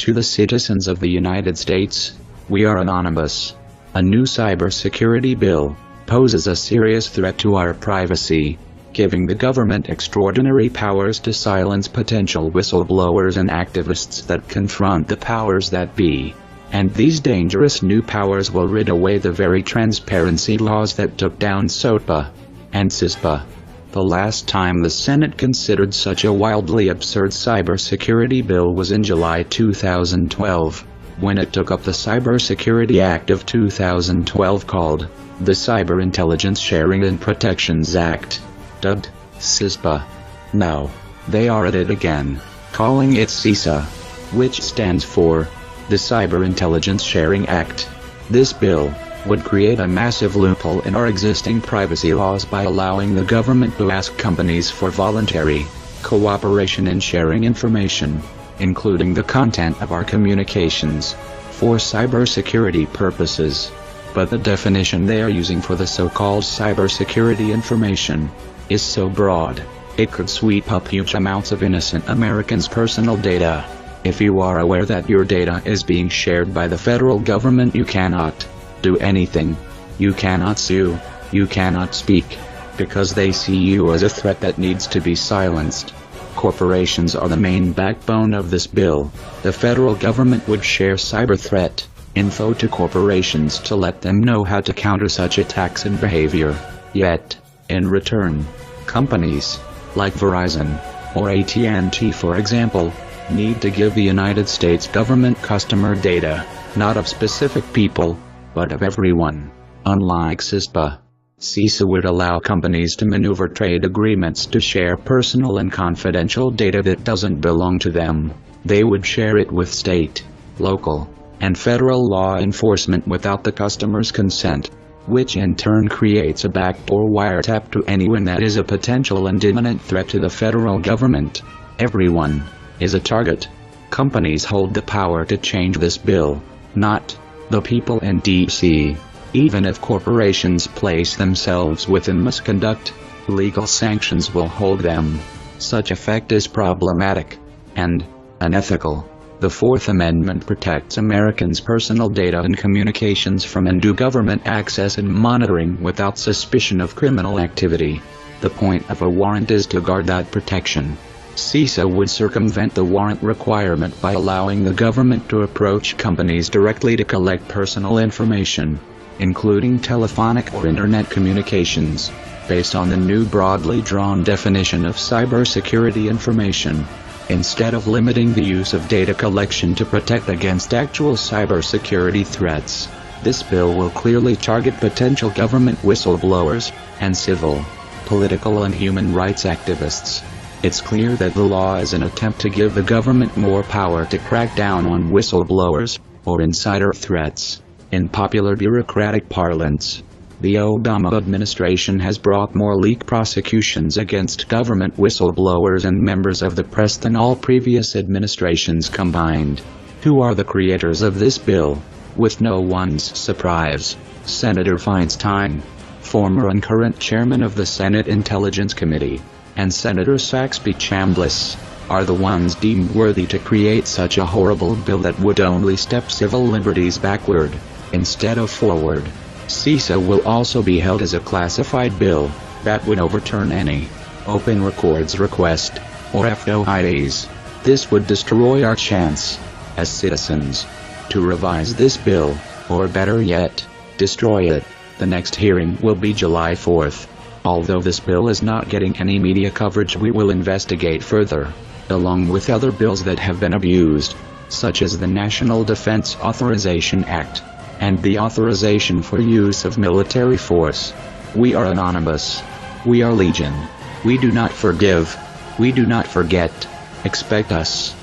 To the citizens of the United States, we are anonymous. A new cybersecurity bill poses a serious threat to our privacy, giving the government extraordinary powers to silence potential whistleblowers and activists that confront the powers that be. And these dangerous new powers will rid away the very transparency laws that took down SOPA and CISPA. The last time the Senate considered such a wildly absurd cybersecurity bill was in July 2012, when it took up the Cybersecurity Act of 2012 called the Cyber Intelligence Sharing and Protections Act, dubbed CISPA. Now, they are at it again, calling it CISA, which stands for the Cyber Intelligence Sharing Act. This bill would create a massive loophole in our existing privacy laws by allowing the government to ask companies for voluntary cooperation in sharing information, including the content of our communications, for cybersecurity purposes. But the definition they are using for the so-called cybersecurity information is so broad, it could sweep up huge amounts of innocent Americans' personal data. If you are aware that your data is being shared by the federal government, you cannot do anything. You cannot sue. You cannot speak, because they see you as a threat that needs to be silenced. Corporations are the main backbone of this bill. The federal government would share cyber threat info to corporations to let them know how to counter such attacks and behavior. Yet, in return, companies like Verizon or AT&T, for example, need to give the United States government customer data, not of specific people, but of everyone. Unlike CISPA, CISA would allow companies to maneuver trade agreements to share personal and confidential data that doesn't belong to them. They would share it with state, local, and federal law enforcement without the customer's consent, which in turn creates a backdoor wiretap to anyone that is a potential and imminent threat to the federal government. Everyone is a target. Companies hold the power to change this bill, not the people in D.C. Even if corporations place themselves within misconduct, legal sanctions will hold them. Such effect is problematic and unethical. The Fourth Amendment protects Americans' personal data and communications from undue government access and monitoring without suspicion of criminal activity. The point of a warrant is to guard that protection. CISA would circumvent the warrant requirement by allowing the government to approach companies directly to collect personal information, including telephonic or internet communications, based on the new broadly drawn definition of cybersecurity information. Instead of limiting the use of data collection to protect against actual cybersecurity threats, this bill will clearly target potential government whistleblowers and civil, political and human rights activists. It's clear that the law is an attempt to give the government more power to crack down on whistleblowers or insider threats. In popular bureaucratic parlance, the Obama administration has brought more leak prosecutions against government whistleblowers and members of the press than all previous administrations combined. Who are the creators of this bill? With no one's surprise, Senator Feinstein, former and current chairman of the Senate Intelligence Committee, and Senator Saxby Chambliss, are the ones deemed worthy to create such a horrible bill that would only step civil liberties backward, instead of forward. CISA will also be held as a classified bill that would overturn any open records request or FOIAs. This would destroy our chance, as citizens, to revise this bill, or better yet, destroy it. The next hearing will be July 4th. Although this bill is not getting any media coverage, we will investigate further, along with other bills that have been abused, such as the National Defense Authorization Act, and the authorization for use of military force. We are anonymous. We are legion. We do not forgive. We do not forget. Expect us.